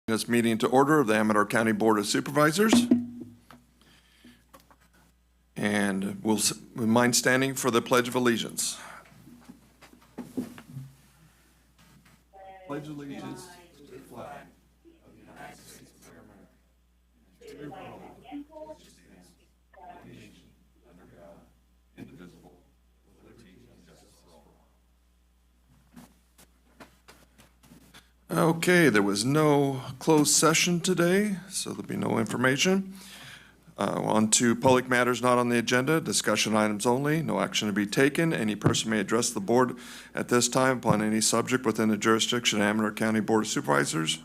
This meeting to order of the Amador County Board of Supervisors. And we'll mind standing for the Pledge of Allegiance. Pledge allegiance to the flag of the United States of America, and to the republic which stands one nation under God, indivisible, with liberty and justice for all. Okay, there was no closed session today, so there'll be no information. On to public matters not on the agenda, discussion items only, no action to be taken. Any person may address the board at this time upon any subject within the jurisdiction of Amador County Board of Supervisors.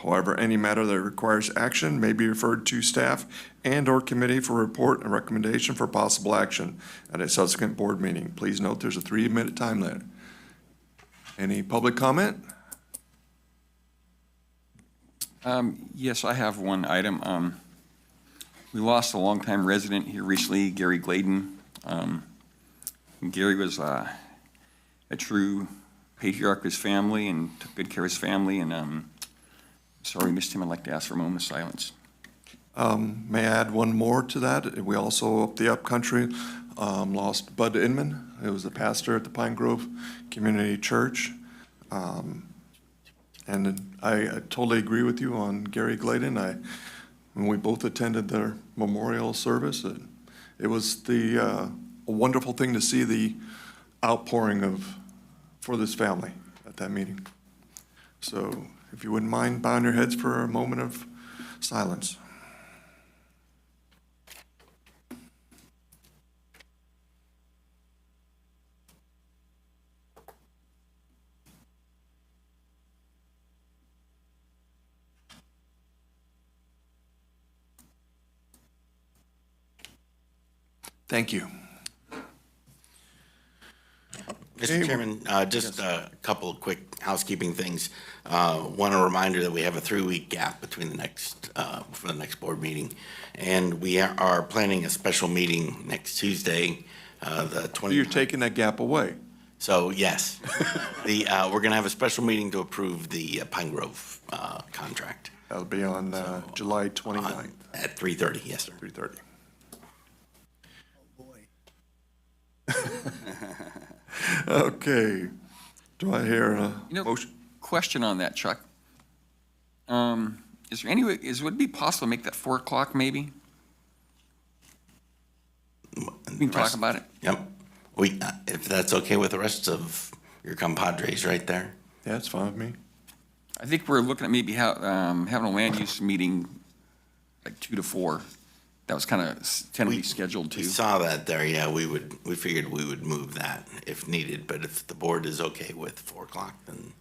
However, any matter that requires action may be referred to staff and/or committee for report and recommendation for possible action at a subsequent board meeting. Please note there's a 3-minute time limit. Any public comment? Yes, I have one item. We lost a longtime resident here recently, Gary Gladen. Gary was a true patriarch of his family and took good care of his family, and sorry we missed him. I'd like to ask for a moment of silence. May I add one more to that? We also, up the upcountry, lost Bud Inman. He was the pastor at the Pine Grove Community Church. And I totally agree with you on Gary Gladen. When we both attended their memorial service, it was a wonderful thing to see the outpouring for this family at that meeting. So if you wouldn't mind bowing your heads for a moment of silence. Thank you. Mr. Chairman, just a couple of quick housekeeping things. Want a reminder that we have a 3-week gap between for the next board meeting. And we are planning a special meeting next Tuesday, the 20th. So you're taking that gap away? So, yes. We're going to have a special meeting to approve the Pine Grove contract. That'll be on July 29th. At 3:30, yes, sir. 3:30. Okay. Do I hear a motion? Question on that, Chuck. Is there any way, would it be possible to make that 4 o'clock maybe? We can talk about it. Yep. If that's okay with the rest of your compadres right there. Yeah, it's fine with me. I think we're looking at maybe having a land use meeting like 2 to 4. That was kind of tentatively scheduled too. We saw that there, yeah, we figured we would move that if needed, but if the board is okay with 4 o'clock, then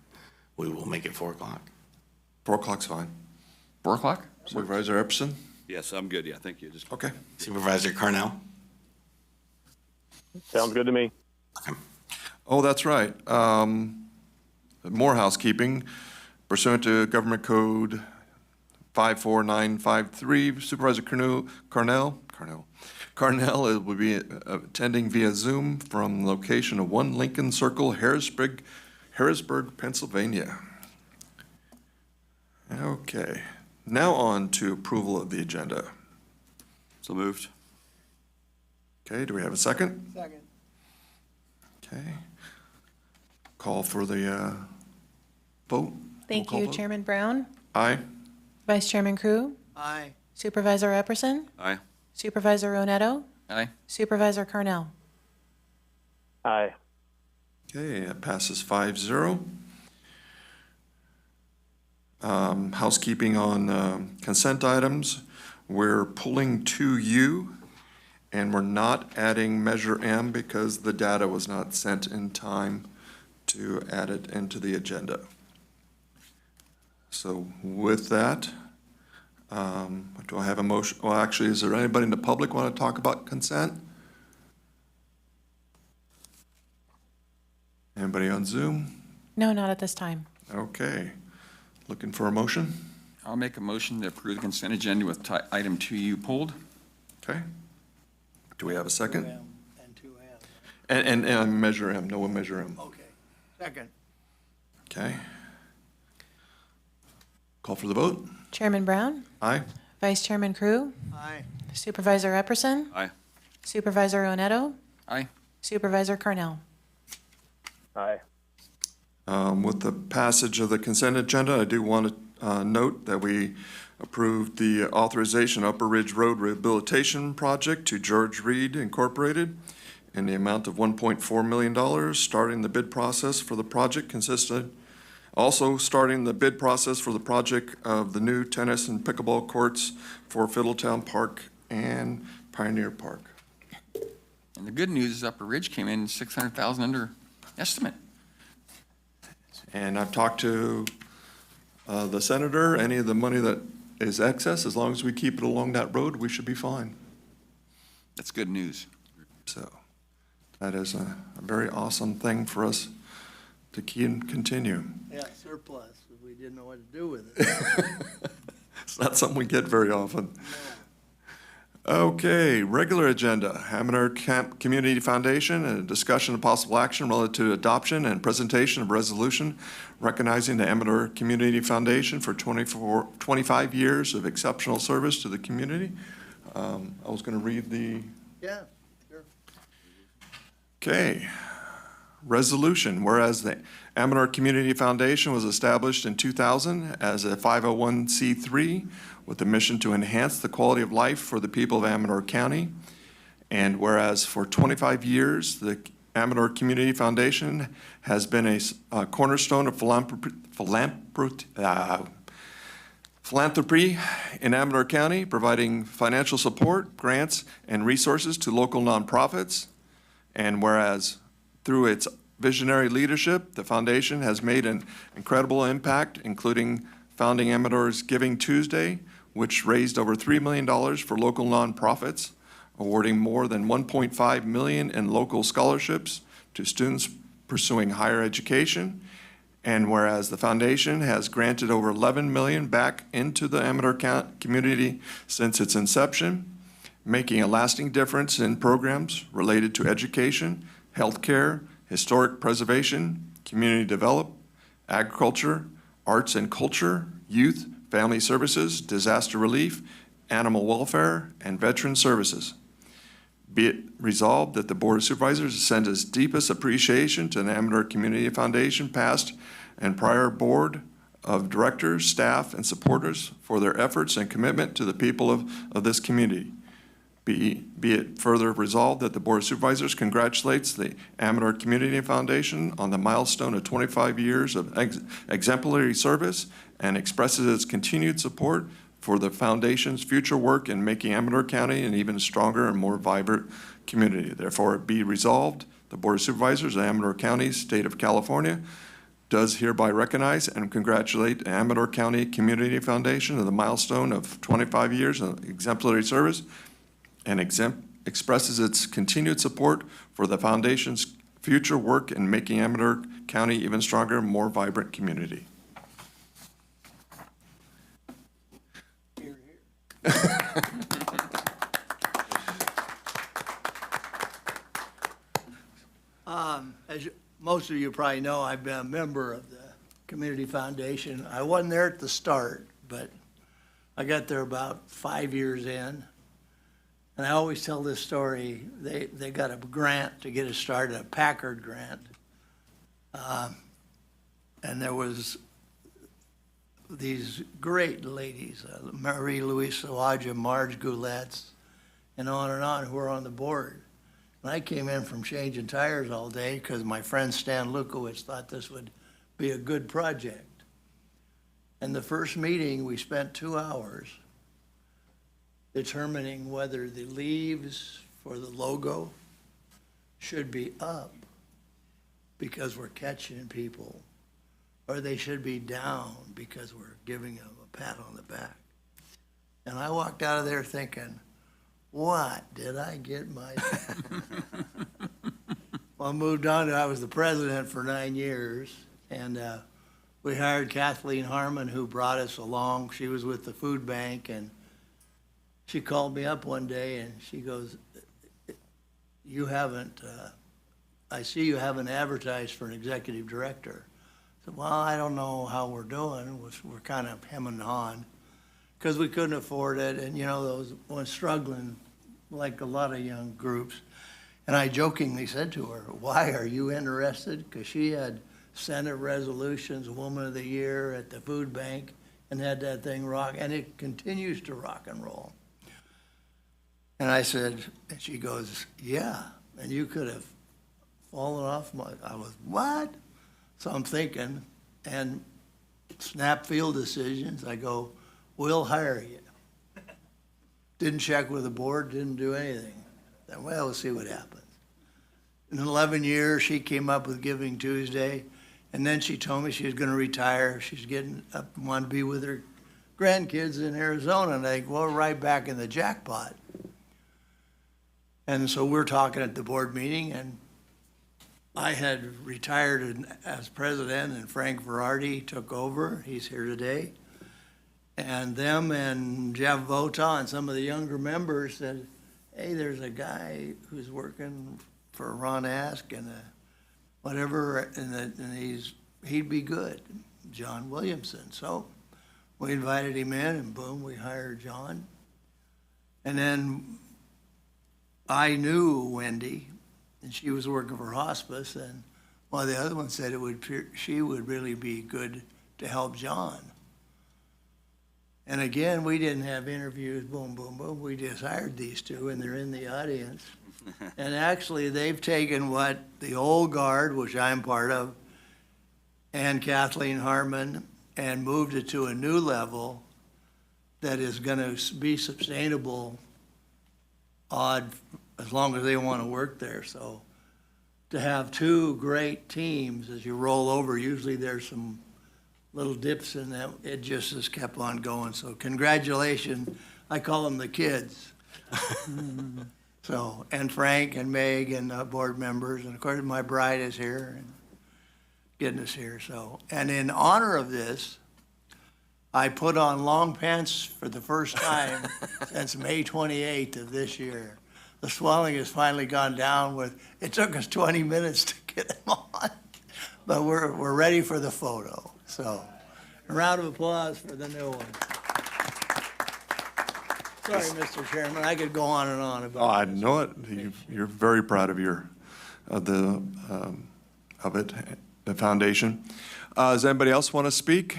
we will make it 4 o'clock. 4 o'clock's fine. 4 o'clock? Supervisor Epperson? Yes, I'm good, yeah, thank you. Okay. Supervisor Carnell? Sounds good to me. Okay. Oh, that's right. More housekeeping. Pursuant to Government Code 54953, Supervisor Carnell will be attending via Zoom from the location of 1 Lincoln Circle, Harrisburg, Pennsylvania. Okay, now on to approval of the agenda. So moved. Okay, do we have a second? Second. Okay. Call for the vote. Thank Roll you, call vote. Chairman Brown. Aye. Vice Chairman Crew. Aye. Supervisor Epperson. Aye. Supervisor Ronetto. Aye. Supervisor Carnell. Aye. Okay, that passes 5-0. Housekeeping on consent items. We're pulling 2U, and we're not adding Measure M because the data was not sent in time to add it into the agenda. So with that, do I have a motion? Well, actually, is there anybody in the public want to talk about consent? Anybody on Zoom? No, not at this time. Okay. Looking for a motion? I'll make a motion to approve the consent agenda with item 2U pulled. Okay. Do we have a second? 2M and 2M. And Measure M, no Measure M. Okay. Second. Okay. Call for the vote. Chairman Brown, Aye. Vice Chairman Crew, Aye. Supervisor Epperson, Aye. Supervisor Onetto, Aye. Supervisor Cornell. Aye. With the passage of the consent agenda, I do want to note that we approved the authorization Upper Ridge Road Rehabilitation Project to George Reed Incorporated in the amount of $1.4 million, starting the bid process for the project also starting the bid process for the project of the new tennis and pickleball courts for Fiddletown Park and Pioneer Park. And the good news is Upper Ridge came in 600,000 under estimate. And I've talked to the senator, any of the money that is excess, as long as we keep it along that road, we should be fine. That's good news. So that is a very awesome thing for us to continue. Yeah, surplus. We didn't know what to do with it. It's not something we get very often. Okay, regular agenda, Amador Community Foundation, and a discussion of possible action relative to adoption and presentation of resolution recognizing the Amador Community Foundation for 25 years of exceptional service to the community. I was going to read the, Yeah, sure. okay. Resolution, whereas the Amador Community Foundation was established in 2000 as a 501c3 with the mission to enhance the quality of life for the people of Amador County. And whereas for 25 years, the Amador Community Foundation has been a cornerstone of philanthropy in Amador County, providing financial support, grants, and resources to local nonprofits. And whereas through its visionary leadership, the foundation has made an incredible impact, including founding Amador's Giving Tuesday, which raised over $3 million for local nonprofits, awarding more than $1.5 million in local scholarships to students pursuing higher education. And whereas the foundation has granted over $11 million back into the Amador community since its inception, making a lasting difference in programs related to education, healthcare, historic preservation, community development, agriculture, arts and culture, youth, family services, disaster relief, animal welfare, and veteran services. Be it resolved that the Board of Supervisors sends its deepest appreciation to the Amador Community Foundation past and prior Board of Directors, staff, and supporters for their efforts and commitment to the people of this community. Be it further resolved that the Board of Supervisors congratulates the Amador Community Foundation on the milestone of 25 years of exemplary service and expresses its continued support for the foundation's future work in making Amador County an even stronger and more vibrant community. Therefore, be resolved, the Board of Supervisors of Amador County, State of California, does hereby recognize and congratulate the Amador County Community Foundation on the milestone of 25 years of exemplary service and expresses its continued support for the foundation's future work in making Amador County even stronger and more vibrant community. Here, here. Most of you probably know, I've been a member of the Community Foundation. I wasn't there at the start, but I got there about 5 years in. And I always tell this story. They got a grant to get us started, a Packard grant. And there was these great ladies, Marie-Louise Sawaja, Marge Gouletz, and on, who were on the board. And I came in from changing tires all day because my friend Stan Lukowitz thought this would be a good project. And the first meeting, we spent 2 hours determining whether the leaves for the logo should be up because we're catching people, or they should be down because we're giving them a pat on the back. And I walked out of there thinking, what did I get myself? Well, I moved on to, I was the president for 9 years, and we hired Kathleen Harmon, who brought us along. She was with the food bank, and she called me up one day and she goes, you haven't, I see you haven't advertised for an executive director. said, well, I don't know how we're doing. We're kind of hemming and hawing because we couldn't afford it. And, you know, those was struggling like a lot of young groups. And I jokingly said to her, why are you interested? Because she had Senate resolutions, Woman of the Year at the food bank, and had that thing rock, and it continues to rock and roll. And I said, and she goes, yeah, and you could have fallen off my, I was, what? So I'm thinking, and snap field decisions, I go, we'll hire you. Didn't check with the board, didn't do anything. Then, well, we'll see what happens. In 11 years, she came up with Giving Tuesday, and then she told me she was gonna retire. She's getting up and wanted to be with her grandkids in Arizona, and I think, well, we're right back in the jackpot. And so we're talking at the board meeting, and I had retired as president, and Frank Verardi took over. He's here today. And them and Jeff Vota and some of the younger members said, hey, there's a guy who's working for Ron Ask and whatever, and he'd be good, John Williamson. So we invited him in, and boom, we hired John. And then I knew Wendy, and she was working for hospice, and one of the other ones said she would really be good to help John. And again, we didn't have interviews, boom, boom, boom. We just hired these two, and they're in the audience. And actually, they've taken what the old guard, which I'm part of, and Kathleen Harmon, and moved it to a new level that is going to be sustainable as long as they want to work there. So to have two great teams as you roll over, usually there's some little dips in that, it just has kept on going. So congratulations. I call them the kids. So, and Frank and Meg and board members, and of course my bride is here and getting us here. So, and in honor of this, I put on long pants for the first time since May 28th of this year. The swelling has finally gone down it took us 20 minutes to get them on, but we're ready for the photo. So, a round of applause for the new one. Sorry, Mr. Chairman, I could go on and on about Oh, I this. know it. You're very proud of the foundation. Does anybody else want to speak?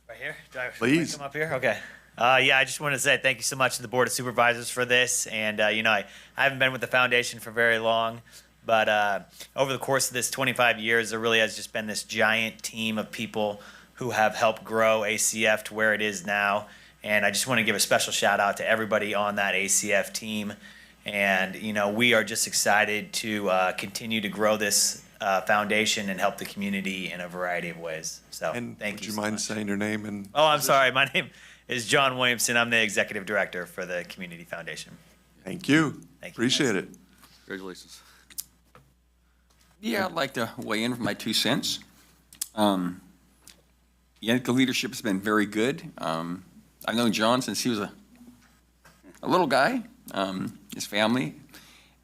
Right here? Do I Please. come up here? Okay. Yeah, I just want to say thank you so much to the Board of Supervisors for this. And, I haven't been with the foundation for very long, but over the course of this 25 years, there really has just been this giant team of people who have helped grow ACF to where it is now. And I just want to give a special shout out to everybody on that ACF team. And, we are just excited to continue to grow this foundation and help the community in a variety of ways. So And thank would you you so mind much. saying your name and? Oh, I'm sorry. My name is John Williamson. I'm the executive director for the Community Foundation. Thank you. Thank you, Appreciate it. Congratulations. Yeah, I'd like to weigh in with my 2 cents. The leadership has been very good. I've known John since he was a little guy, his family.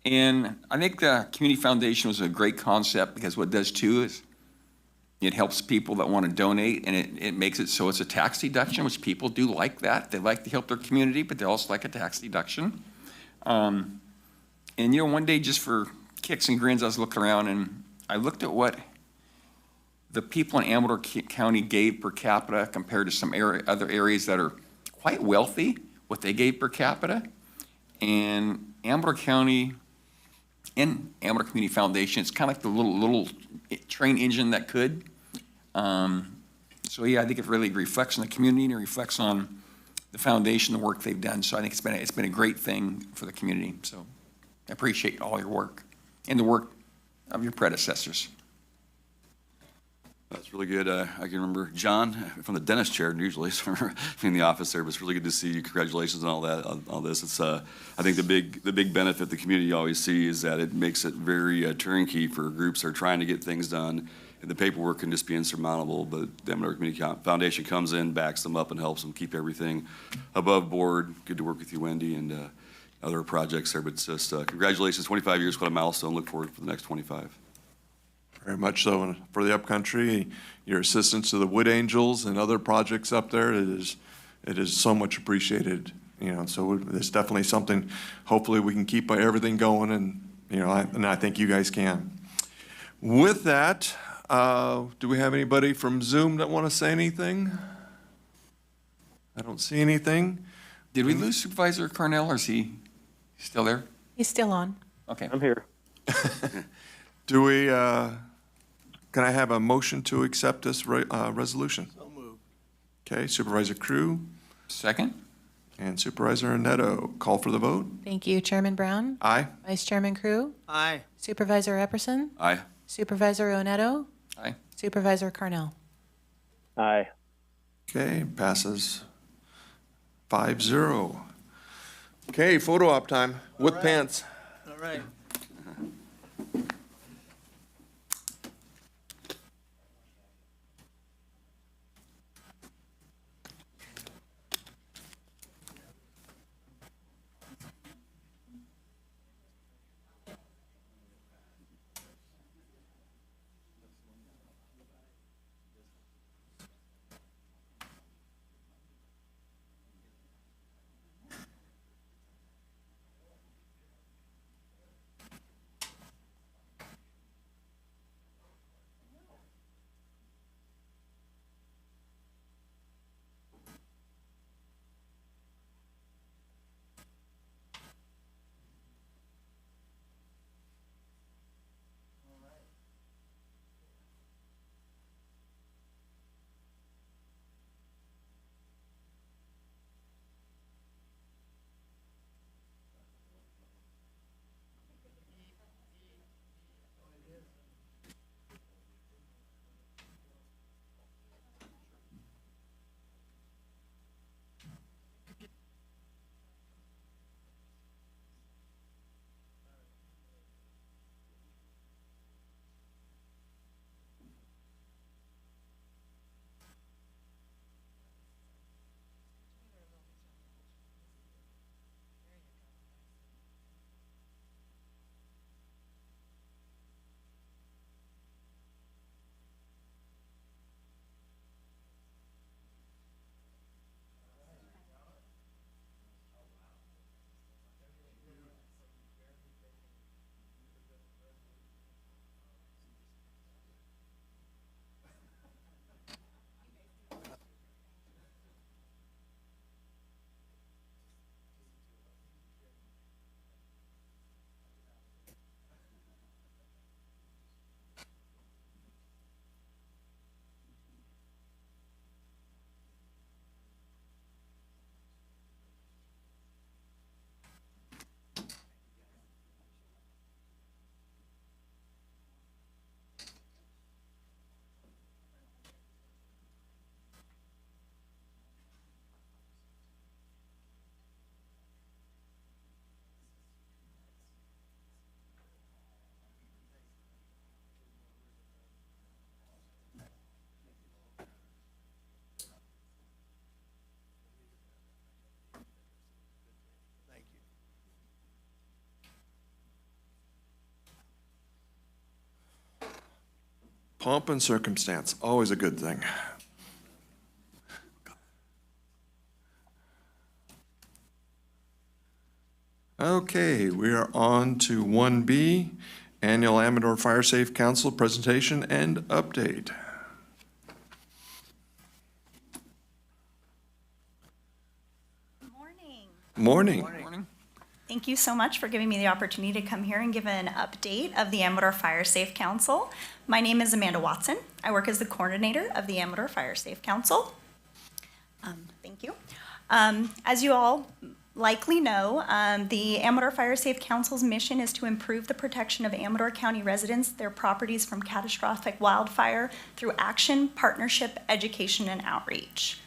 And I think the Community Foundation was a great concept because what it does too is it helps people that want to donate, and it makes it so it's a tax deduction, which people do like that. They like to help their community, but they also like a tax deduction. And one day, just for kicks and grins, I was looking around and I looked at what the people in Amador County gave per capita compared to some other areas that are quite wealthy, what they gave per capita. And Amador County and Amador Community Foundation, it's kind of like the little train engine that could. So yeah, I think it really reflects on the community and it reflects on the foundation, the work they've done. So I think it's been a great thing for the community. So I appreciate all your work and the work of your predecessors. That's really good. I can remember John from the dentist chair usually, so in the office there, but it's really good to see you. Congratulations on all that, on all this. It's, I think the big benefit the community always sees is that it makes it very turnkey for groups that are trying to get things done, and the paperwork can just be insurmountable, but the Amador Community Foundation comes in, backs them up, and helps them keep everything above board. Good to work with you, Wendy, and other projects there. But it's just congratulations, 25 years, what a milestone. Look forward for the next 25. Very much so. And for the upcountry, your assistance to the Wood Angels and other projects up there, it is so much appreciated. So it's definitely something, hopefully we can keep everything going, and, I think you guys can. With that, do we have anybody from Zoom that want to say anything? I don't see anything. Did we lose Supervisor Cornell, or is he still there? He's still on. Okay. I'm here. Do we, can I have a motion to accept this resolution? So moved. Okay, Supervisor Crew Second? and Supervisor Neto, call for the vote. Thank you, Chairman Brown, Aye. Vice Chairman Crew, Aye. Supervisor Epperson, Aye. Supervisor Oneto, Aye. Supervisor Cornell. Aye. Okay, passes 5-0. Okay, photo op time with right. pants. All right. Pomp and circumstance, always a good thing. Okay, we are on to 1B, Annual Amador Fire Safe Council Presentation and Update. Morning. Morning. Morning. Thank you so much for giving me the opportunity to come here and give an update of the Amador Fire Safe Council. My name is Amanda Watson. I work as the coordinator of the Amador Fire Safe Council. Thank you. As you all likely know, the Amador Fire Safe Council's mission is to improve the protection of Amador County residents, their properties from catastrophic wildfire through action, partnership, education, and outreach.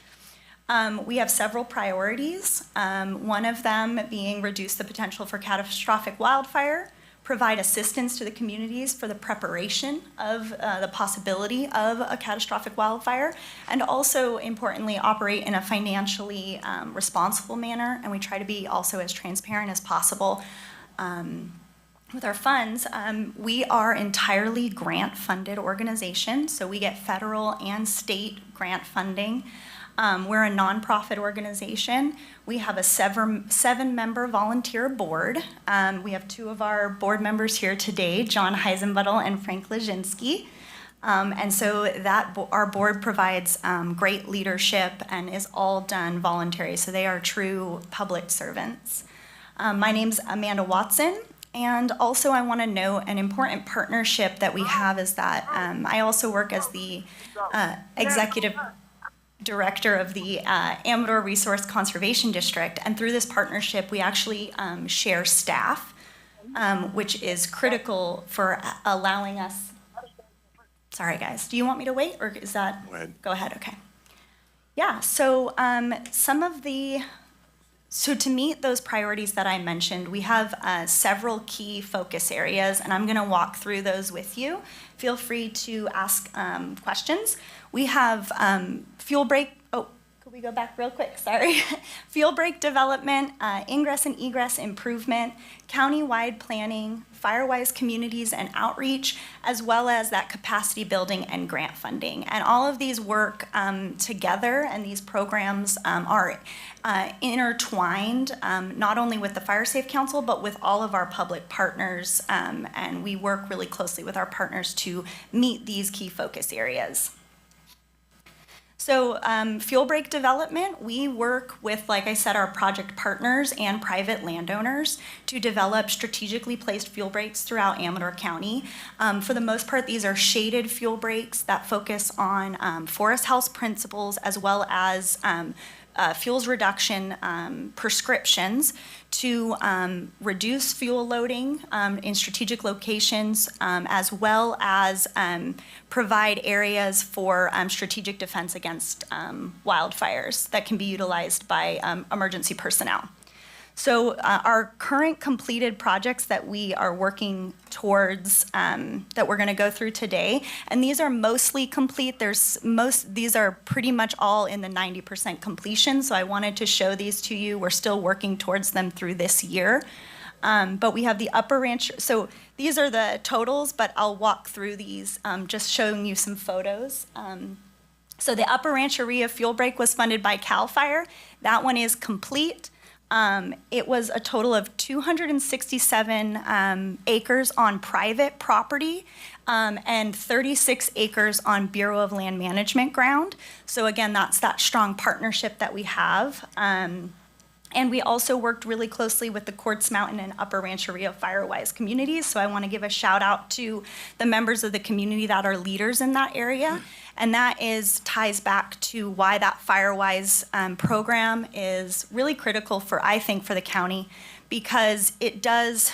We have several priorities, one of them being reduce the potential for catastrophic wildfire, provide assistance to the communities for the preparation of the possibility of a catastrophic wildfire, and also importantly operate in a financially responsible manner. And we try to be also as transparent as possible with our funds. We are entirely grant-funded organization, so we get federal and state grant funding. We're a nonprofit organization. We have a seven-member volunteer board. We have two of our board members here today, John Heisenbuttel and Frank Lezinski. And so that our board provides great leadership and is all done voluntary. So they are true public servants. My name's Amanda Watson. And also I want to note an important partnership that we have is that I also work as the executive director of the Amador Resource Conservation District. And through this partnership, we actually share staff, which is critical for allowing us. Sorry, guys. Do you want me to wait, or is that? Go ahead. Go ahead, okay. Yeah, so so to meet those priorities that I mentioned, we have several key focus areas, and I'm going to walk through those with you. Feel free to ask questions. We have fuel break. Oh, could we go back real quick? Sorry. Fuel break development, ingress and egress improvement, county-wide planning, Firewise communities and outreach, as well as that capacity building and grant funding. And all of these work together, and these programs are intertwined, not only with the Fire Safe Council, but with all of our public partners. And we work really closely with our partners to meet these key focus areas. So fuel break development, we work with, like I said, our project partners and private landowners to develop strategically placed fuel breaks throughout Amador County. For the most part, these are shaded fuel breaks that focus on forest health principles, as well as fuels reduction prescriptions to reduce fuel loading in strategic locations, as well as provide areas for strategic defense against wildfires that can be utilized by emergency personnel. So our current completed projects that we are working towards, that we're going to go through today, and these are mostly complete. These are pretty much all in the 90% completion, so I wanted to show these to you. We're still working towards them through this year. But we have the Upper Ranch, so these are the totals, but I'll walk through these, just showing you some photos. So the Upper Rancheria fuel break was funded by CAL FIRE. That one is complete. It was a total of 267 acres on private property and 36 acres on Bureau of Land Management ground. So again, that's that strong partnership that we have. And we also worked really closely with the Quartz Mountain and Upper Rancheria Firewise communities. So I want to give a shout out to the members of the community that are leaders in that area. And that ties back to why that Firewise program is really critical I think, for the county, because it does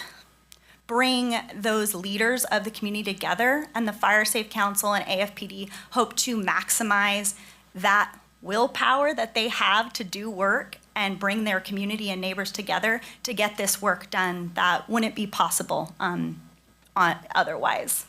bring those leaders of the community together, and the Fire Safe Council and AFPD hope to maximize that willpower that they have to do work and bring their community and neighbors together to get this work done that wouldn't be possible otherwise.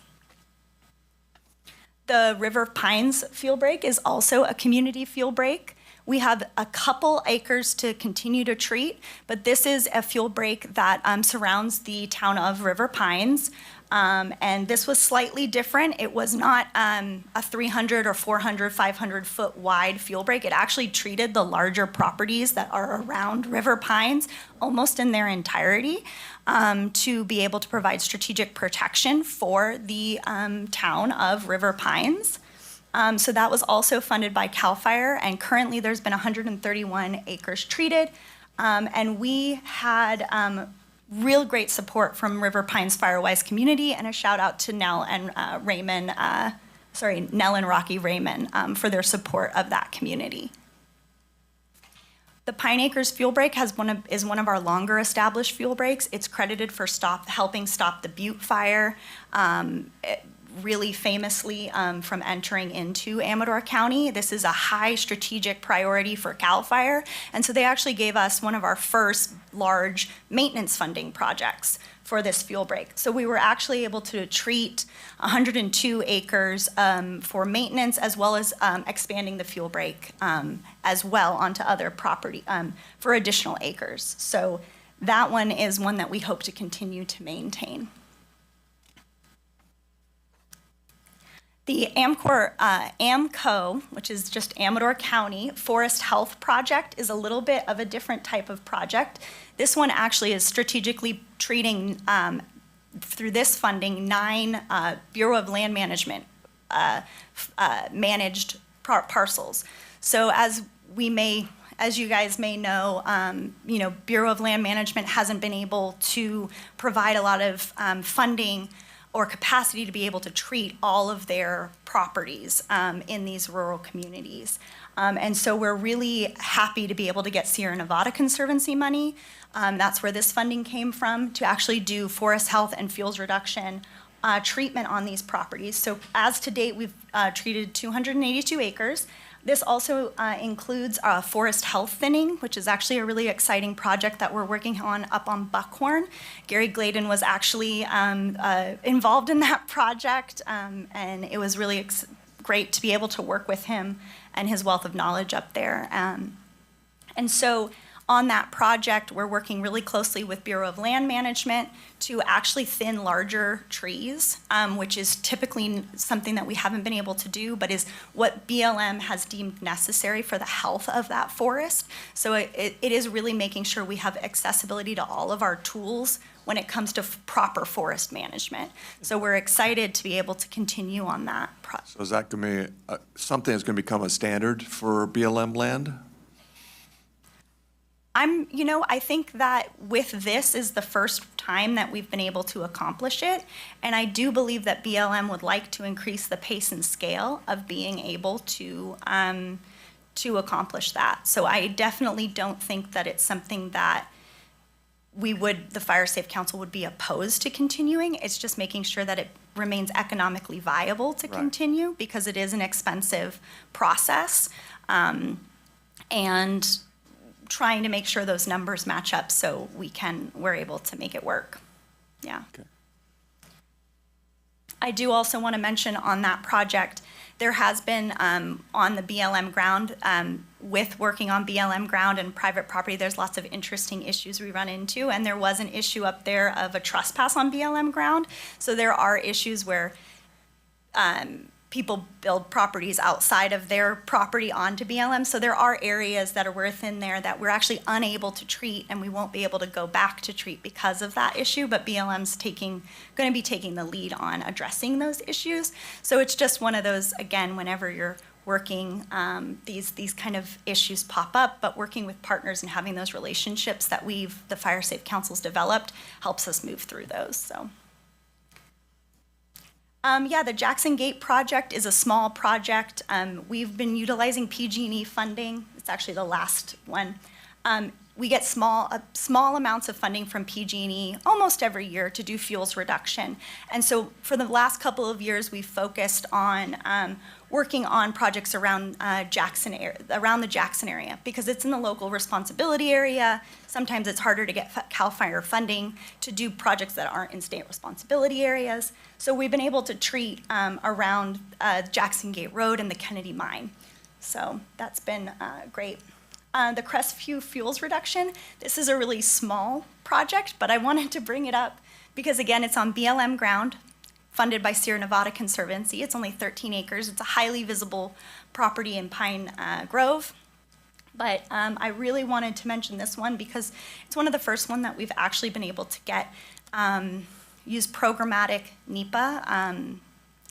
The River Pines fuel break is also a community fuel break. We have a couple acres to continue to treat, but this is a fuel break that surrounds the town of River Pines. And this was slightly different. It was not a 300 or 400, 500 foot wide fuel break. It actually treated the larger properties that are around River Pines almost in their entirety to be able to provide strategic protection for the town of River Pines. So that was also funded by CAL FIRE, and currently there's been 131 acres treated. And we had real great support from River Pines Firewise community, and a shout out to Nell and Nell and Rocky Raymond for their support of that community. The Pine Acres fuel break is one of our longer established fuel breaks. It's credited for helping stop the Butte fire. really famously from entering into Amador County. This is a high strategic priority for CAL FIRE, and so they actually gave us one of our first large maintenance funding projects for this fuel break. So we were actually able to treat 102 acres for maintenance, as well as expanding the fuel break as well onto other property for additional acres. So that one is one that we hope to continue to maintain. The AMCO, which is just Amador County Forest Health Project, is a little bit of a different type of project. This one actually is strategically treating, through this funding, 9 Bureau of Land Management managed parcels. So as you guys may know, Bureau of Land Management hasn't been able to provide a lot of funding or capacity to be able to treat all of their properties in these rural communities. And so we're really happy to be able to get Sierra Nevada Conservancy money. That's where this funding came from, to actually do forest health and fuels reduction treatment on these properties. So as to date, we've treated 282 acres. This also includes forest health thinning, which is actually a really exciting project that we're working on up on Buckhorn. Gary Gladen was actually involved in that project, and it was really great to be able to work with him and his wealth of knowledge up there. And so on that project, we're working really closely with Bureau of Land Management to actually thin larger trees, which is typically something that we haven't been able to do, but is what BLM has deemed necessary for the health of that forest. So it is really making sure we have accessibility to all of our tools when it comes to proper forest management. So we're excited to be able to continue on that project. So is that going to be something that's going to become a standard for BLM land? I think that with this is the first time that we've been able to accomplish it. And I do believe that BLM would like to increase the pace and scale of being able to accomplish that. So I definitely don't think that it's something that the Fire Safe Council would be opposed to continuing. It's just making sure that it remains economically viable to continue, because it is an expensive process. And trying to make sure those numbers match up so we're able to make it work. Yeah. Okay. I do also want to mention on that project, there has been on the BLM ground, with working on BLM ground and private property, there's lots of interesting issues we run into, and there was an issue up there of a trespass on BLM ground. So there are issues where people build properties outside of their property onto BLM. So there are areas that are within there that we're actually unable to treat, and we won't be able to go back to treat because of that issue, but BLM's going to be taking the lead on addressing those issues. So it's just one of those, again, whenever you're working, these kind of issues pop up, but working with partners and having those relationships that the Fire Safe Council's developed helps us move through those, so. The Jackson Gate project is a small project. We've been utilizing PG&E funding. It's actually the last one. We get small amounts of funding from PG&E almost every year to do fuels reduction. And so for the last couple of years, we've focused on working on projects around the Jackson area, because it's in the local responsibility area. Sometimes it's harder to get CAL FIRE funding to do projects that aren't in state responsibility areas. So we've been able to treat around Jackson Gate Road and the Kennedy Mine. So that's been great. The Crestview fuels reduction, this is a really small project, but I wanted to bring it up because, again, it's on BLM ground, funded by Sierra Nevada Conservancy. It's only 13 acres. It's a highly visible property in Pine Grove. But I really wanted to mention this one because it's one of the first one that we've actually been able to get use programmatic NEPA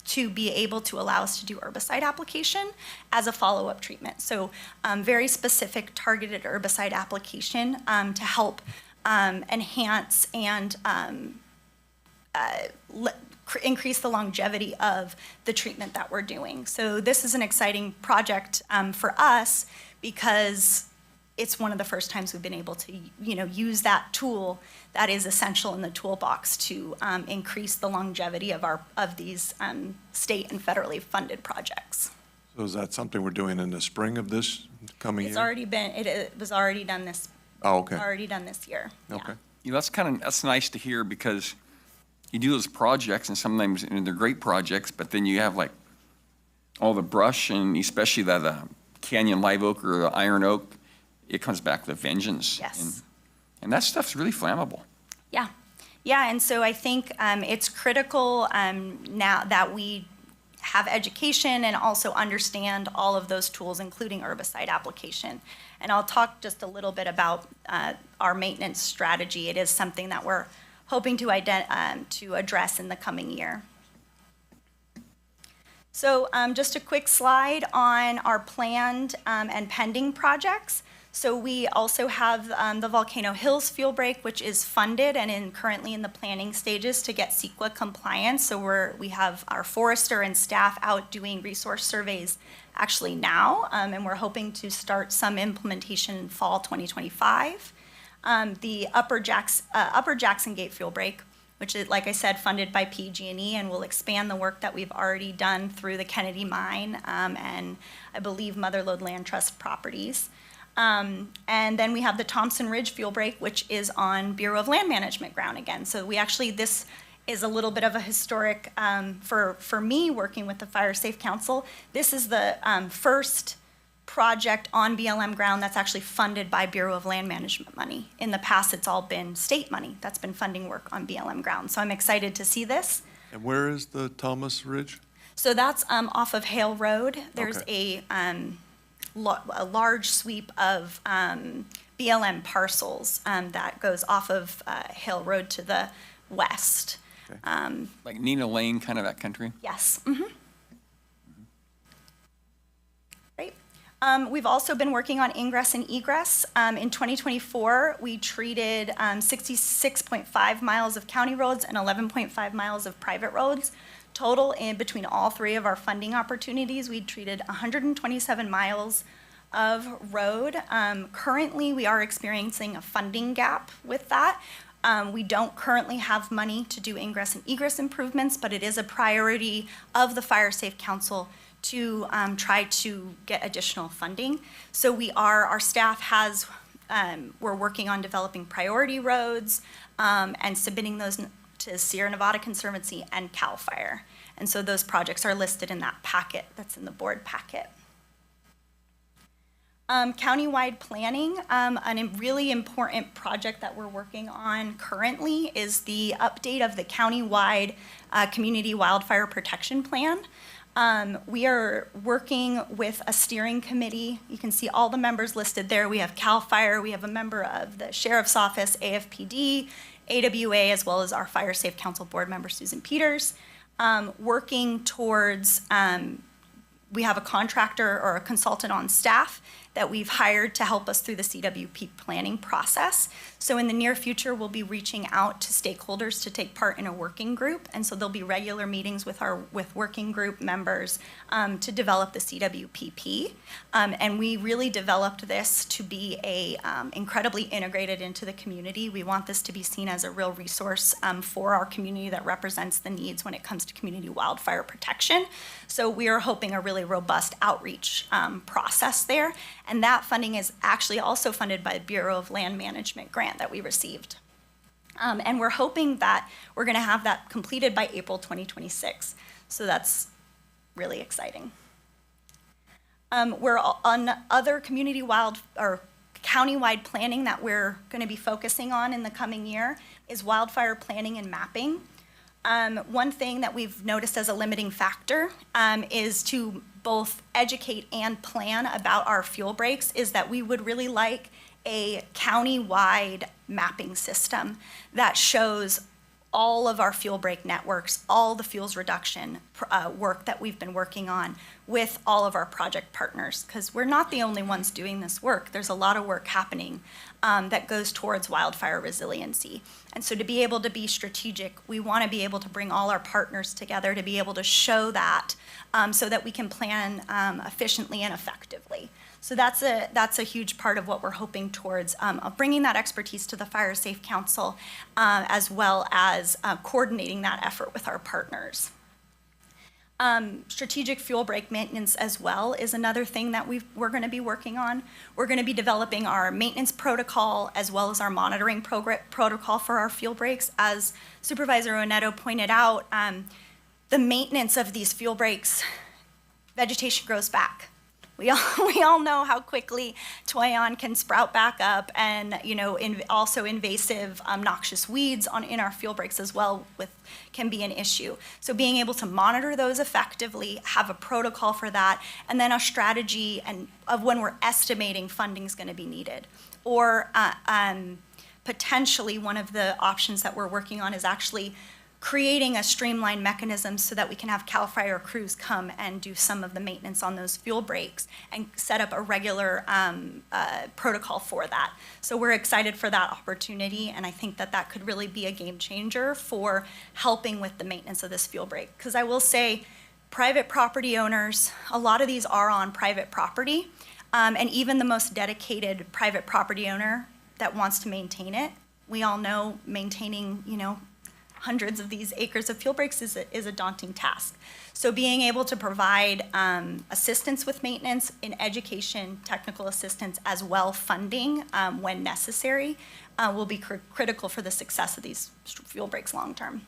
to be able to allow us to do herbicide application as a follow-up treatment. So very specific targeted herbicide application to help enhance and increase the longevity of the treatment that we're doing. So this is an exciting project for us because it's one of the first times we've been able to, use that tool that is essential in the toolbox to increase the longevity of these state and federally funded projects. So is that something we're doing in the spring of this coming year? It was already done Oh, okay. already done this year. Yeah. Okay. That's nice to hear, because you do those projects and sometimes, and they're great projects, but then you have like all the brush, and especially that canyon live oak or the iron oak, it comes back with a vengeance. Yes. And that stuff's really flammable. Yeah, yeah, and so I think it's critical now that we have education and also understand all of those tools, including herbicide application. And I'll talk just a little bit about our maintenance strategy. It is something that we're hoping to address in the coming year. So just a quick slide on our planned and pending projects. So we also have the Volcano Hills fuel break, which is funded and currently in the planning stages to get CEQA compliance. So we have our forester and staff out doing resource surveys actually now, and we're hoping to start some implementation in fall 2025. The Upper Jackson Gate fuel break, which is, like I said, funded by PG&E, and will expand the work that we've already done through the Kennedy Mine and I believe Motherlode Land Trust properties. And then we have the Thompson Ridge fuel break, which is on Bureau of Land Management ground again. So this is a little bit of a historic, for me working with the Fire Safe Council. This is the first project on BLM ground that's actually funded by Bureau of Land Management money. In the past, it's all been state money that's been funding work on BLM ground. So I'm excited to see this. And where is the Thomas Ridge? So that's off of Hale Road. There's Okay. a large sweep of BLM parcels that goes off of Hale Road to the west. Like Nina Lane, kind of that country. Yes. Great. We've also been working on ingress and egress. In 2024, we treated 66.5 miles of county roads and 11.5 miles of private roads. Total, in between all three of our funding opportunities, we treated 127 miles of road. Currently, we are experiencing a funding gap with that. We don't currently have money to do ingress and egress improvements, but it is a priority of the Fire Safe Council to try to get additional funding. So our staff we're working on developing priority roads and submitting those to Sierra Nevada Conservancy and CAL FIRE. And so those projects are listed in that packet that's in the board packet. Countywide planning, a really important project that we're working on currently is the update of the countywide community wildfire protection plan. We are working with a steering committee. You can see all the members listed there. We have CAL FIRE, we have a member of the Sheriff's Office, AFPD, AWA, as well as our Fire Safe Council board member, Susan Peters, working towards, we have a contractor or a consultant on staff that we've hired to help us through the CWP planning process. So in the near future, we'll be reaching out to stakeholders to take part in a working group. And so there'll be regular meetings with working group members to develop the CWPP. And we really developed this to be incredibly integrated into the community. We want this to be seen as a real resource for our community that represents the needs when it comes to community wildfire protection. So we are hoping a really robust outreach process there. And that funding is actually also funded by the Bureau of Land Management grant that we received. And we're hoping that we're going to have that completed by April 2026. So that's really exciting. We're on other community or countywide planning that we're going to be focusing on in the coming year is wildfire planning and mapping. One thing that we've noticed as a limiting factor is to both educate and plan about our fuel breaks is that we would really like a county-wide mapping system that shows all of our fuel break networks, all the fuels reduction work that we've been working on with all of our project partners, because we're not the only ones doing this work. There's a lot of work happening that goes towards wildfire resiliency. And so to be able to be strategic, we want to be able to bring all our partners together to be able to show that so that we can plan efficiently and effectively. So that's a huge part of what we're hoping towards, of bringing that expertise to the Fire Safe Council, as well as coordinating that effort with our partners. Strategic fuel break maintenance as well is another thing that we're going to be working on. We're going to be developing our maintenance protocol as well as our monitoring protocol for our fuel breaks. As Supervisor Oneto pointed out, the maintenance of these fuel breaks, vegetation grows back. We all know how quickly toyon can sprout back up, and also invasive noxious weeds in our fuel breaks as well can be an issue. So being able to monitor those effectively, have a protocol for that, and then a strategy of when we're estimating funding is going to be needed. Or potentially one of the options that we're working on is actually creating a streamlined mechanism so that we can have CAL FIRE crews come and do some of the maintenance on those fuel breaks and set up a regular protocol for that. So we're excited for that opportunity, and I think that could really be a game changer for helping with the maintenance of this fuel break. Because I will say, private property owners, a lot of these are on private property, and even the most dedicated private property owner that wants to maintain it, we all know maintaining, hundreds of these acres of fuel breaks is a daunting task. So being able to provide assistance with maintenance in education, technical assistance, as well funding when necessary will be critical for the success of these fuel breaks long term.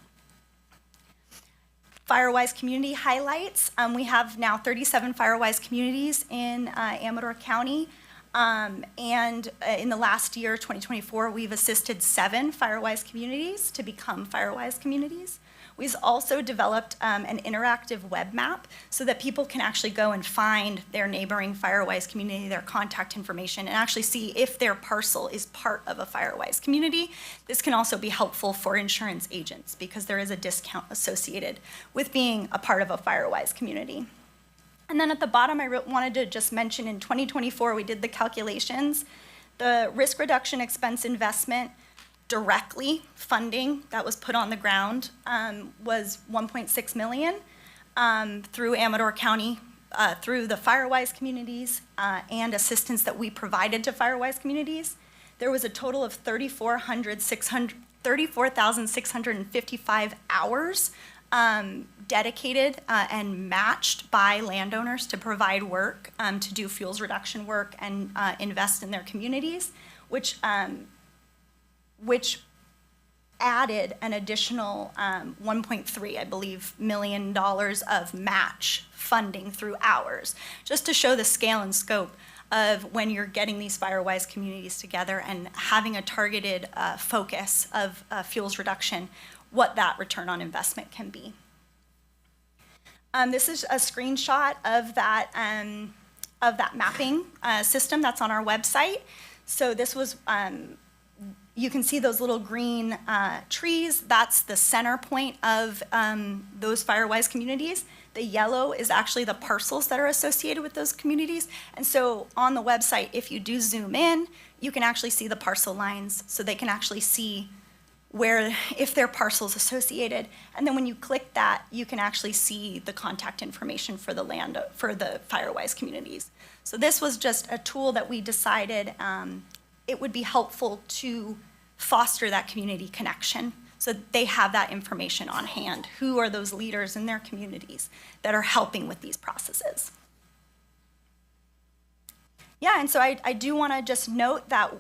FireWise community highlights. We have now 37 FireWise communities in Amador County. And in the last year, 2024, we've assisted 7 FireWise communities to become FireWise communities. We've also developed an interactive web map so that people can actually go and find their neighboring FireWise community, their contact information, and actually see if their parcel is part of a FireWise community. This can also be helpful for insurance agents because there is a discount associated with being a part of a FireWise community. And then at the bottom, I wanted to just mention in 2024, we did the calculations. The risk reduction expense investment directly funding that was put on the ground was $1.6 million through Amador County, through the FireWise communities and assistance that we provided to FireWise communities. There was a total of 34,655 hours dedicated and matched by landowners to provide work, to do fuels reduction work and invest in their communities, which added an additional 1.3, I believe, million dollars of match funding through hours, just to show the scale and scope of when you're getting these FireWise communities together and having a targeted focus of fuels reduction, what that return on investment can be. This is a screenshot of that mapping system that's on our website. So this was, you can see those little green trees. That's the center point of those FireWise communities. The yellow is actually the parcels that are associated with those communities. And so on the website, if you do zoom in, you can actually see the parcel lines, so they can actually see if their parcel is associated. And then when you click that, you can actually see the contact information for the FireWise communities. So this was just a tool that we decided it would be helpful to foster that community connection, so that they have that information on hand. Who are those leaders in their communities that are helping with these processes? Yeah, and so I do want to just note that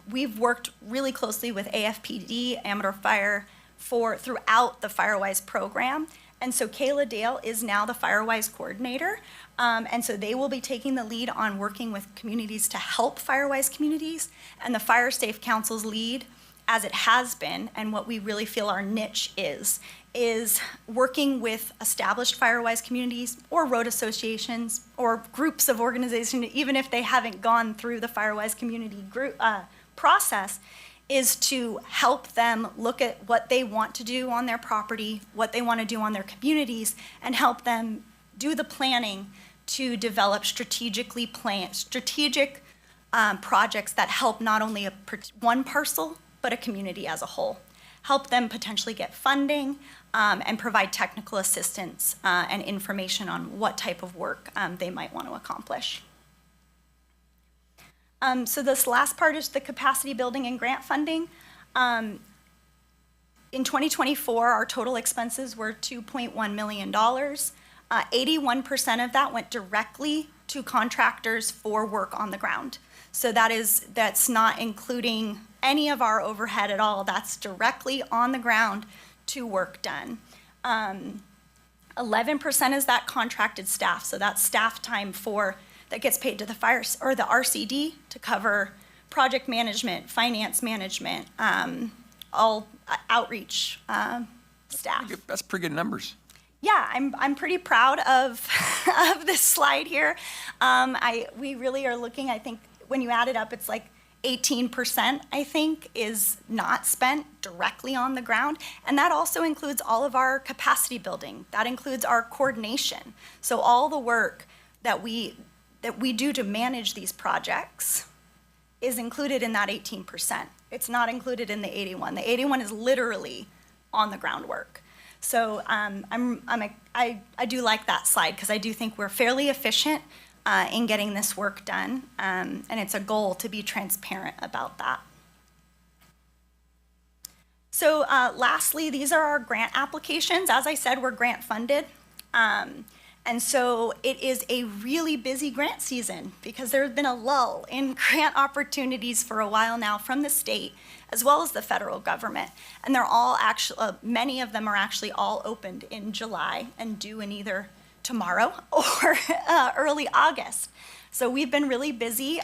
we've worked really closely with AFPD, Amador Fire, throughout the FireWise program. And so Kayla Dale is now the FireWise coordinator. And so they will be taking the lead on working with communities to help FireWise communities. And the Fire Safe Council's lead, as it has been, and what we really feel our niche is working with established FireWise communities or road associations or groups of organizations, even if they haven't gone through the FireWise community group process, is to help them look at what they want to do on their property, what they want to do on their communities, and help them do the planning to develop strategic projects that help not only one parcel, but a community as a whole. Help them potentially get funding and provide technical assistance and information on what type of work they might want to accomplish. So this last part is the capacity building and grant funding. In 2024, our total expenses were $2.1 million. 81% of that went directly to contractors for work on the ground. So that's not including any of our overhead at all. That's directly on the ground to work done. 11% is that contracted staff. So that's staff time that gets paid to the fire or the RCD to cover project management, finance management, all outreach staff. That's pretty good numbers. Yeah, I'm pretty proud of of this slide here. We really are looking. I think when you add it up, it's like 18%. I think is not spent directly on the ground, and that also includes all of our capacity building. That includes our coordination. So all the work that we do to manage these projects is included in that 18%. It's not included in the 81. The 81 is literally on the ground work. So I do like that slide because I do think we're fairly efficient in getting this work done, and it's a goal to be transparent about that. So lastly, these are our grant applications. As I said, we're grant funded. And so it is a really busy grant season because there's been a lull in grant opportunities for a while now from the state as well as the federal government. And they're all actually, many of them are actually all opened in July and due in either tomorrow or early August. So we've been really busy.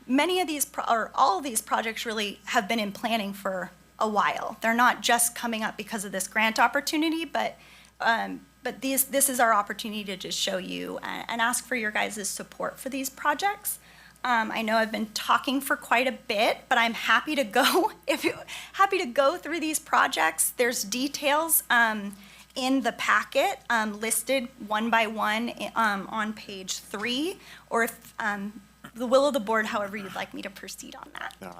Many of these, or all of these projects really have been in planning for a while. They're not just coming up because of this grant opportunity, but this is our opportunity to just show you and ask for your guys' support for these projects. I know I've been talking for quite a bit, but I'm happy to go. Happy to go through these projects. There's details in the packet listed one by one on page 3, or if the will of the board, however you'd like me to proceed on that. No,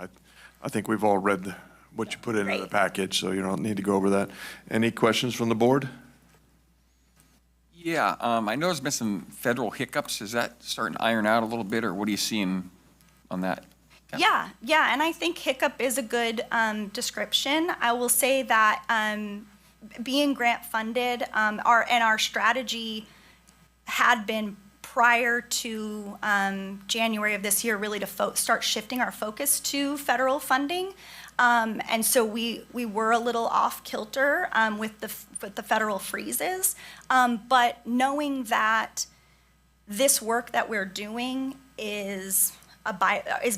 I think we've all read what you put into the Great. package, so you don't need to go over that. Any questions from the board? Yeah, I know there's been some federal hiccups. Is that starting to iron out a little bit, or what are you seeing on that? Yeah, and I think hiccup is a good description. I will say that being grant funded, our strategy had been prior to January of this year really to start shifting our focus to federal funding. And so we were a little off kilter with the federal freezes, but knowing that this work that we're doing is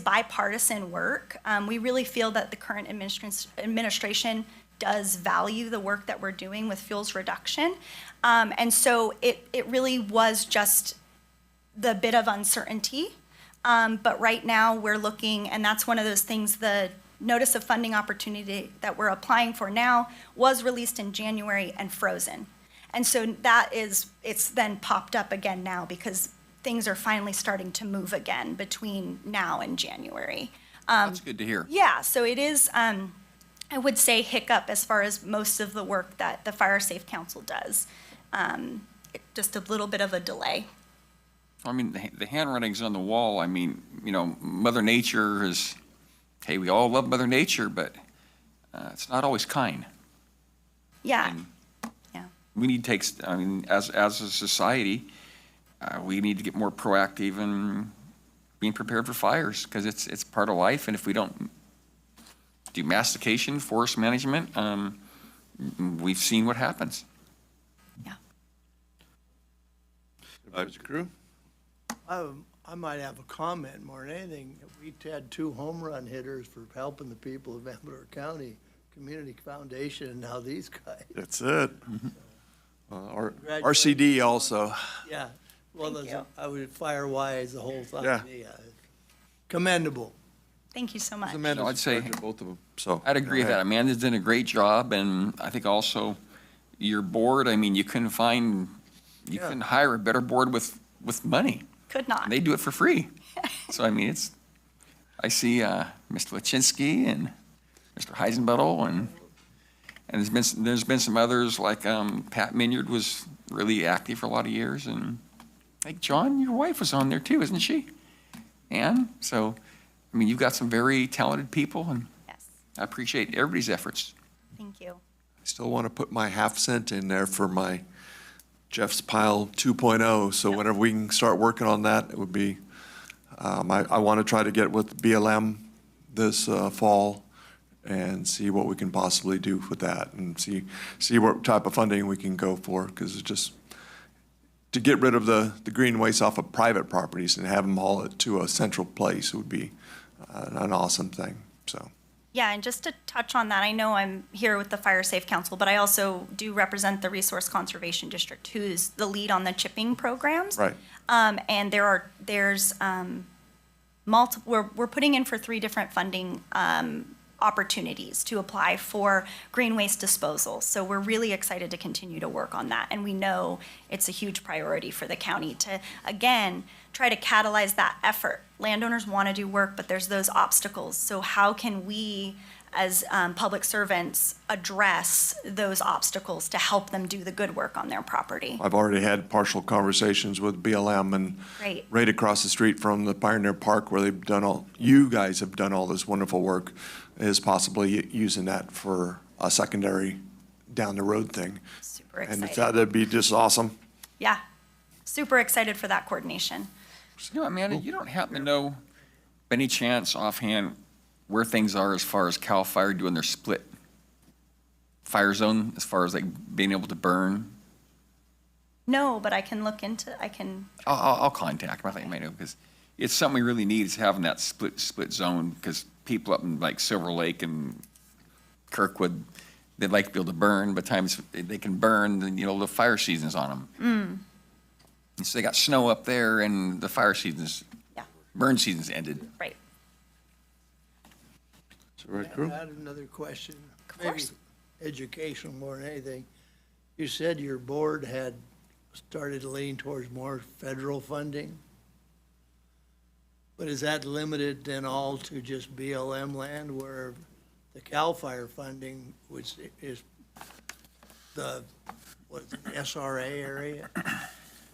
bipartisan work, we really feel that the current administration does value the work that we're doing with fuels reduction, and so it really was just the bit of uncertainty, but right now we're looking, and that's one of those things, the notice of funding opportunity that we're applying for now was released in January and frozen. And so it's then popped up again now because things are finally starting to move again between now and January. That's good to hear. Yeah, so it is, I would say hiccup as far as most of the work that the Fire Safe Council does. Just a little bit of a delay. I mean, the handwriting's on the wall. I mean, Mother Nature is, hey, we all love Mother Nature, but it's not always kind. Yeah, And yeah. we need to take, as a society, we need to get more proactive in being prepared for fires, because it's part of life, and if we don't do mastication, forest management, we've seen what happens. Yeah. Supervisor Crew? I might have a comment more than anything. We had 2 home run hitters for helping the people of Amador County Community Foundation, and now these guys. That's it. Congratulations. RCD also. Yeah, well, Thank you. I would fire-wise the whole thing. Yeah. Commendable. Thank you so much. Amanda's I'd say- in charge of both of them, so. I'd agree with that. Amanda's done a great job, and I think also your board, you couldn't hire a better board with money. Could not. They do it for free. So, I see Mr. Lachinsky and Mr. Heisenbuttel, and there's been some others, like Pat Minyard was really active for a lot of years, and I think, John, your wife was on there too, isn't she? And so I mean, you've got some very talented people, and Yes, I appreciate everybody's efforts. thank you. Still want to put my half cent in there for my Jeff's Pile 2.0, so whenever we can start working on that, it would be, I want to try to get with BLM this fall and see what we can possibly do with that, and see what type of funding we can go for, because it's just, to get rid of the green waste off of private properties and have them haul it to a central place would be an awesome thing, so. Yeah, and just to touch on that, I know I'm here with the Fire Safe Council, but I also do represent the Resource Conservation District, who's the lead on the chipping programs. Right. And there's multiple, we're putting in for 3 different funding opportunities to apply for green waste disposal. So we're really excited to continue to work on that. And we know it's a huge priority for the county to, again, try to catalyze that effort. Landowners want to do work, but there's those obstacles. So how can we, as public servants, address those obstacles to help them do the good work on their property? I've already had partial conversations with BLM and Great. right across the street from the Pioneer Park where they've done you guys have done all this wonderful work, is possibly using that for a secondary down the road thing. Super And excited. that'd be just awesome. Yeah, super excited for that coordination. You know, Amanda, you don't happen to know, by any chance, offhand, where things are as far as CAL FIRE doing their split fire zone, as far as like being able to burn? No, but I can look into, I'll contact them. I think I might know, because it's something we really need, is having that split zone, because people up in like Silver Lake and Kirkwood, they'd like to be able to burn, but times they can burn, then, you know, the fire season's on them. And so they got snow up there, and the fire season's, Yeah. burn season's ended. right. I had another question. Of course. Maybe educational more than anything. You said your board had started to lean towards more federal funding. But is that limited then all to just BLM land, where the CAL FIRE funding, which is the, what is it, SRA area?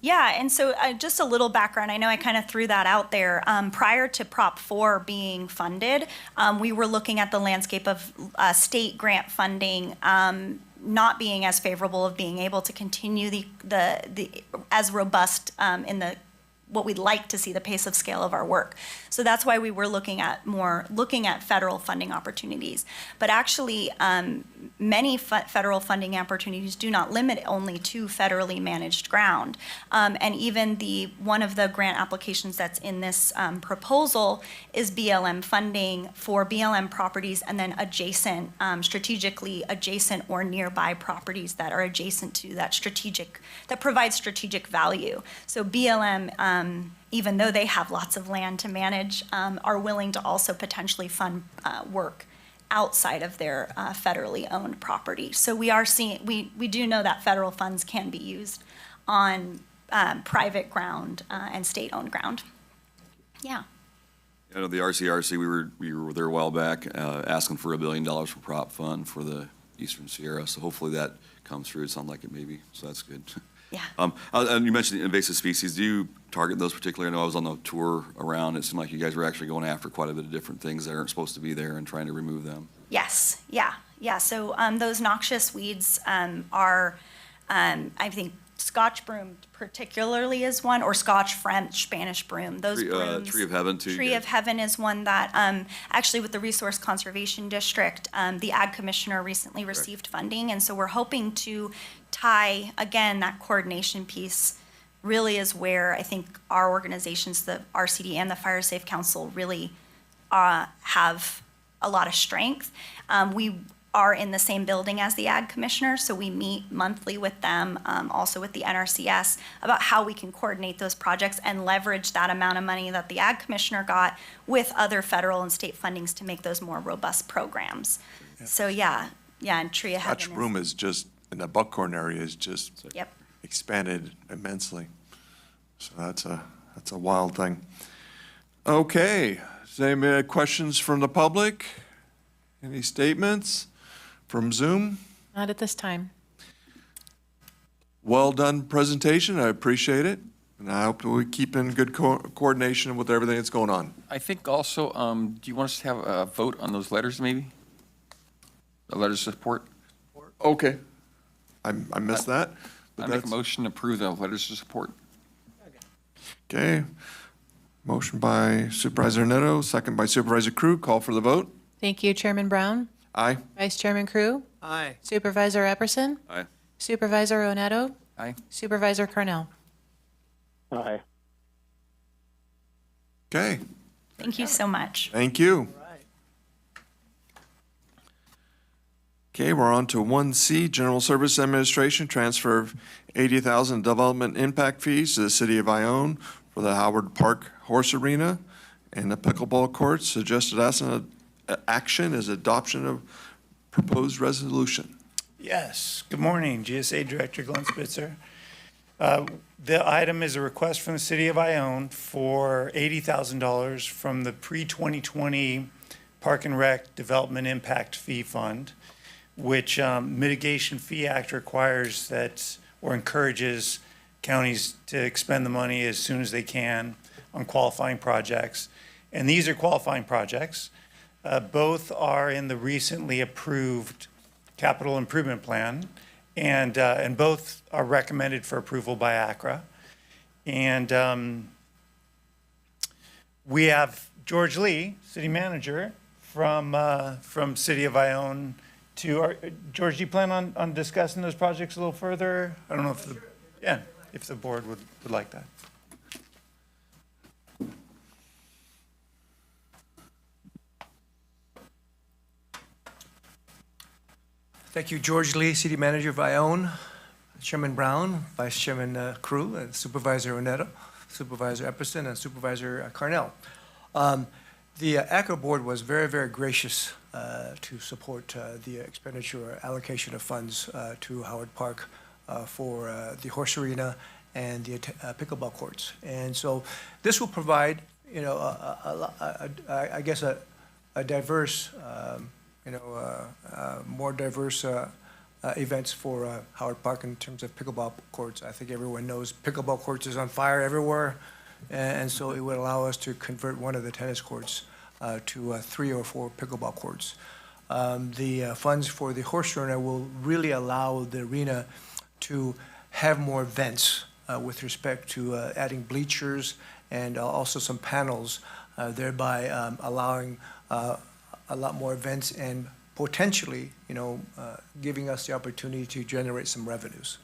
Yeah, and so just a little background. I know I kind of threw that out there. Prior to Prop 4 being funded, we were looking at the landscape of state grant funding not being as favorable, of being able to continue the as robust in the what we'd like to see, the pace of scale of our work. So that's why we were looking at federal funding opportunities. But actually, many federal funding opportunities do not limit only to federally managed ground. And even one of the grant applications that's in this proposal is BLM funding for BLM properties, and then adjacent, strategically adjacent or nearby properties that are adjacent to that provide strategic value. So BLM, even though they have lots of land to manage, are willing to also potentially fund work outside of their federally owned property. So we do know that federal funds can be used on private ground and state-owned ground. Yeah. I know the RCRC, we were there a while back, asking for $1 billion for prop fund for the Eastern Sierra, so hopefully that comes through. It sounds like it may be, so that's good. Yeah. And you mentioned invasive species. Do you target those particularly? I know I was on the tour around. It seemed like you guys were actually going after quite a bit of different things that aren't supposed to be there and trying to remove them. Yes, yeah. So those noxious weeds are, I think, Scotch broom particularly is one, or Scotch, French, Spanish broom. Those brooms. Tree of Heaven, too. Tree of Heaven is one that, actually with the Resource Conservation District, the Ag Commissioner recently received funding, and so we're hoping to tie, again, that coordination piece really is where I think our organizations, the RCD and the Fire Safe Council, really have a lot of strength. We are in the same building as the Ag Commissioner, so we meet monthly with them, also with the NRCS, about how we can coordinate those projects and leverage that amount of money that the Ag Commissioner got with other federal and state fundings to make those more robust programs. So yeah, and Tree of Heaven Scotch broom is just, in the Buckhorn area, is just Yep. expanded immensely. So that's a wild thing. Okay, is there any questions from the public? Any statements from Zoom? Not at this time. Well done presentation, I appreciate it. And I hope we keep in good coordination with everything that's going on. I think also, do you want us to have a vote on those letters, maybe? The letters of support? Okay. I missed that. but I make a that's- motion to approve the letters of support. Okay. Motion by Supervisor Neto, second by Supervisor Crew. Call for the vote. Thank you, Chairman Brown. Aye. Vice Chairman Crew. Aye. Supervisor Epperson. Aye. Supervisor Oneto. Aye. Supervisor Carnell. Aye. Okay, Thank you so much. thank you. Right. Okay, we're on to 1C, General Service Administration, transfer of $80,000 development impact fees to the city of Ione for the Howard Park Horse Arena and the pickleball courts. Suggested action is adoption of proposed resolution. Yes, good morning, GSA Director Glenn Spitzer. The item is a request from the city of Ione for $80,000 from the pre-2020 Park and Rec Development Impact Fee Fund, which Mitigation Fee Act requires that, or encourages counties to expend the money as soon as they can on qualifying projects. And these are qualifying projects. Both are in the recently approved capital improvement plan, and both are recommended for approval by ACRA. And we have George Lee, city manager, from City of Ione George, do you plan on discussing those projects a little further? I don't know if if the board would like that. Thank you, George Lee, City Manager of Ione, Chairman Brown, Vice Chairman Crew, and Supervisor Oneto, Supervisor Epperson, and Supervisor Carnell. The ACRA Board was very, very gracious to support the expenditure allocation of funds to Howard Park for the horse arena and the pickleball courts. And so this will provide, I guess, a diverse, more diverse events for Howard Park in terms of pickleball courts. I think everyone knows pickleball courts is on fire everywhere, and so it would allow us to convert one of the tennis courts to 3 or 4 pickleball courts. The funds for the horse arena will really allow the arena to have more events with respect to adding bleachers and also some panels, thereby allowing a lot more events and potentially, giving us the opportunity to generate some revenues.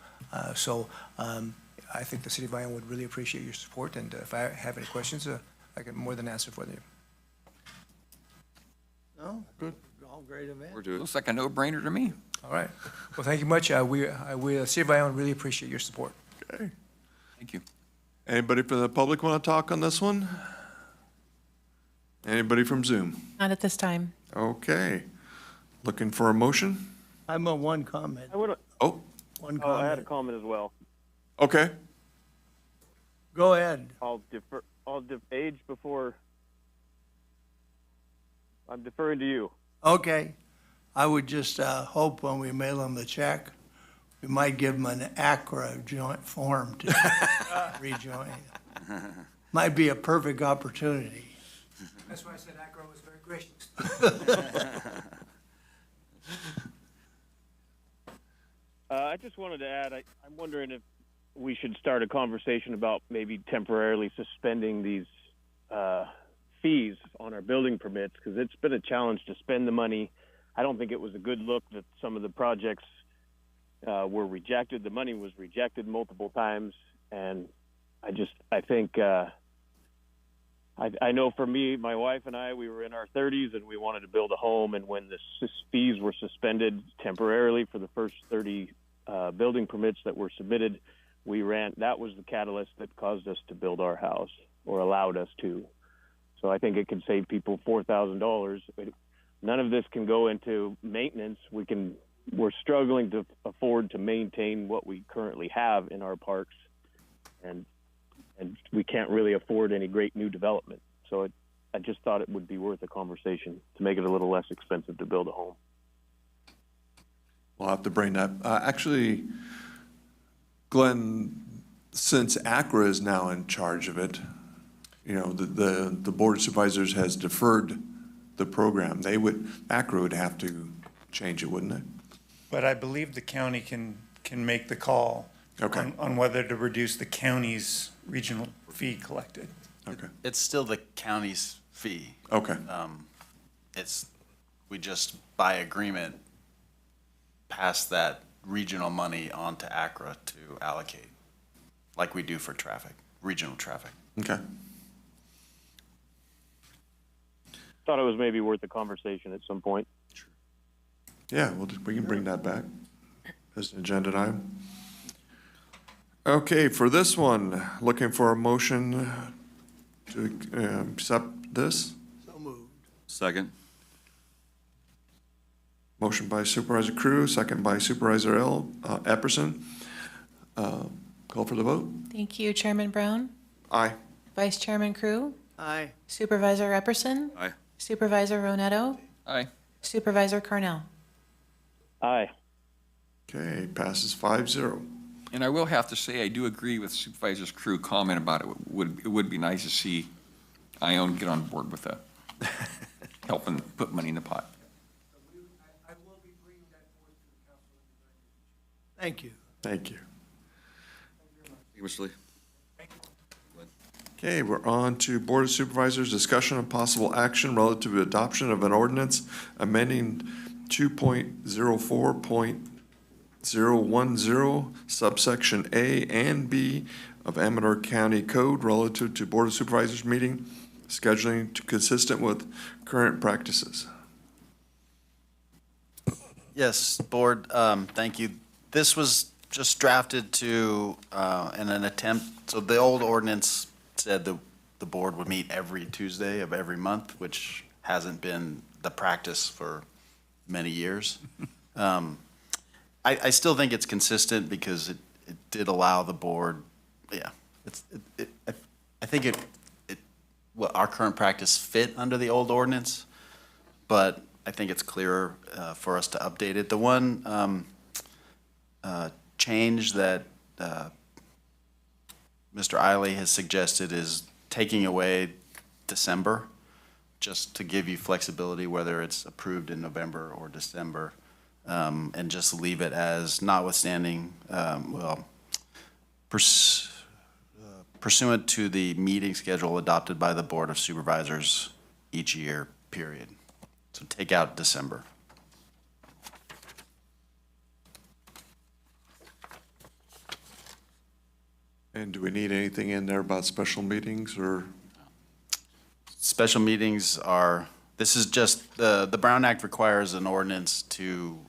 So I think the City of Ione would really appreciate your support, and if I have any questions, I can more than answer for you. No? Good. All great events. We're doing. Looks like a no-brainer to me. All right. Well, thank you much. We City of Ione really appreciate your support. Okay. Thank you. Anybody from the public want to talk on this one? Anybody from Zoom? Not at this time. Okay. Looking for a motion? I'm a one comment. Oh, One I had a comment. comment as well. okay. Go ahead. I'll age before. I'm deferring to you. Okay. I would just hope when we mail them the check, we might give them an ACRA joint form to rejoin. Might be a perfect opportunity. That's why I said ACRA was very gracious. I just wanted to add, I'm wondering if we should start a conversation about maybe temporarily suspending these fees on our building permits, because it's been a challenge to spend the money. I don't think it was a good look that some of the projects were rejected. The money was rejected multiple times, and I think I know for me, my wife and I, we were in our 30s and we wanted to build a home, and when the fees were suspended temporarily for the first 30 building permits that were submitted, that was the catalyst that caused us to build our house, or allowed us to. So I think it can save people $4,000. None of this can go into maintenance. We're struggling to afford to maintain what we currently have in our parks, and we can't really afford any great new development. So I just thought it would be worth a conversation to make it a little less expensive to build a home. We'll have to bring that. Actually, Glenn, since ACRA is now in charge of it, you know, the Board of Supervisors has deferred the program. ACRA would have to change it, wouldn't it? But I believe the county can make the call Okay. on whether to reduce the county's regional fee collected. Okay, It's still the county's fee. okay, We just, by agreement, pass that regional money on to ACRA to allocate, like we do for traffic, regional traffic. okay. Thought it was maybe worth a conversation at some point. Yeah, we can bring that back as an agenda item. Okay, for this one, looking for a motion to accept this. So moved. Second. Motion by Supervisor Crew, second by Supervisor Epperson. Call for the vote. Thank you, Chairman Brown, Aye. Vice Chairman Crew, Aye. Supervisor Epperson, Aye. Supervisor Ronetto, Aye. Supervisor Carnell. Aye. Okay, passes 5-0. And I will have to say, I do agree with Supervisor's Crew comment about it would be nice to see Ione get on board with helping put money in the pot. Thank you. Thank you. Thank you, Mr. Lee. Okay, we're on to Board of Supervisors discussion of possible action relative to adoption of an ordinance amending 2.04.010 subsection A and B of Amador County Code relative to Board of Supervisors meeting scheduling consistent with current practices. Yes, Board, thank you. This was just drafted to, in an attempt, so the old ordinance said the board would meet every Tuesday of every month, which hasn't been the practice for many years. I still think it's consistent because it did allow the board, yeah, I think well, our current practice fit under the old ordinance, but I think it's clearer for us to update it. The one change that Mr. Eiley has suggested is taking away December, just to give you flexibility whether it's approved in November or December, and just leave it as notwithstanding, pursuant to the meeting schedule adopted by the Board of Supervisors each year, period. So take out December. And do we need anything in there about special meetings or? Special meetings are, this is just, the Brown Act requires an ordinance to,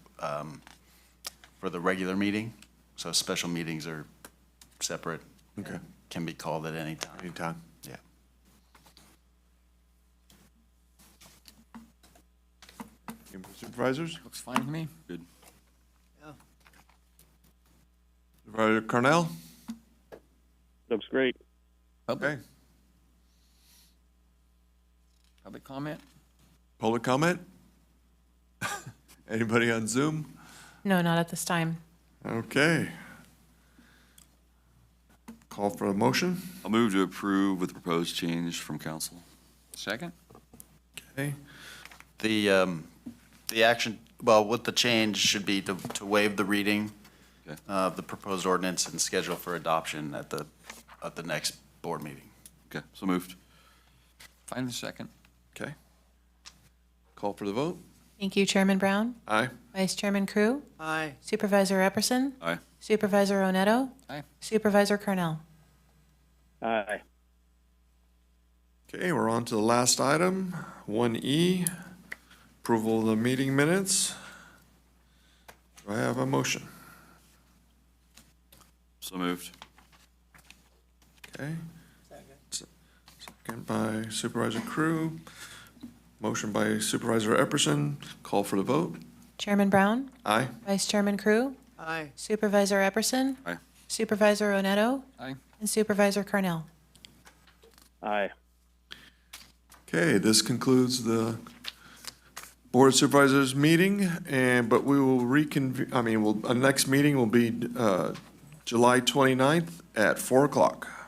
for the regular meeting. So special meetings are separate. Okay. Can be called at any time. Anytime. Yeah. Supervisors? Looks fine to me. Good. Supervisor Cornell? Looks great. Public, Okay. public comment? Public comment? Anybody on Zoom? No, not at this time. Okay. Call for a motion. I'll move to approve with the proposed change from council. Second? Okay. The action, well, with the change should be to waive the reading Okay. of the proposed ordinance and schedule for adoption at the next board meeting. Okay, so moved. Find the second. Okay. Call for the vote. Thank you, Chairman Brown, Aye. Vice Chairman Crew, Aye. Supervisor Epperson, Aye. Supervisor Ronetto, Aye. Supervisor Carnell. Aye. Okay, we're on to the last item, 1E, approval of the meeting minutes. Do I have a motion? So moved. Okay. Second by Supervisor Crew. Motion by Supervisor Epperson. Call for the vote. Chairman Brown, Aye. Vice Chairman Crew, Aye. Supervisor Epperson, Aye. Supervisor Ronetto, Aye. and Supervisor Carnell. Aye. Okay, this concludes the Board of Supervisors meeting, but we will reconvene, our next meeting will be July 29th at 4 o'clock.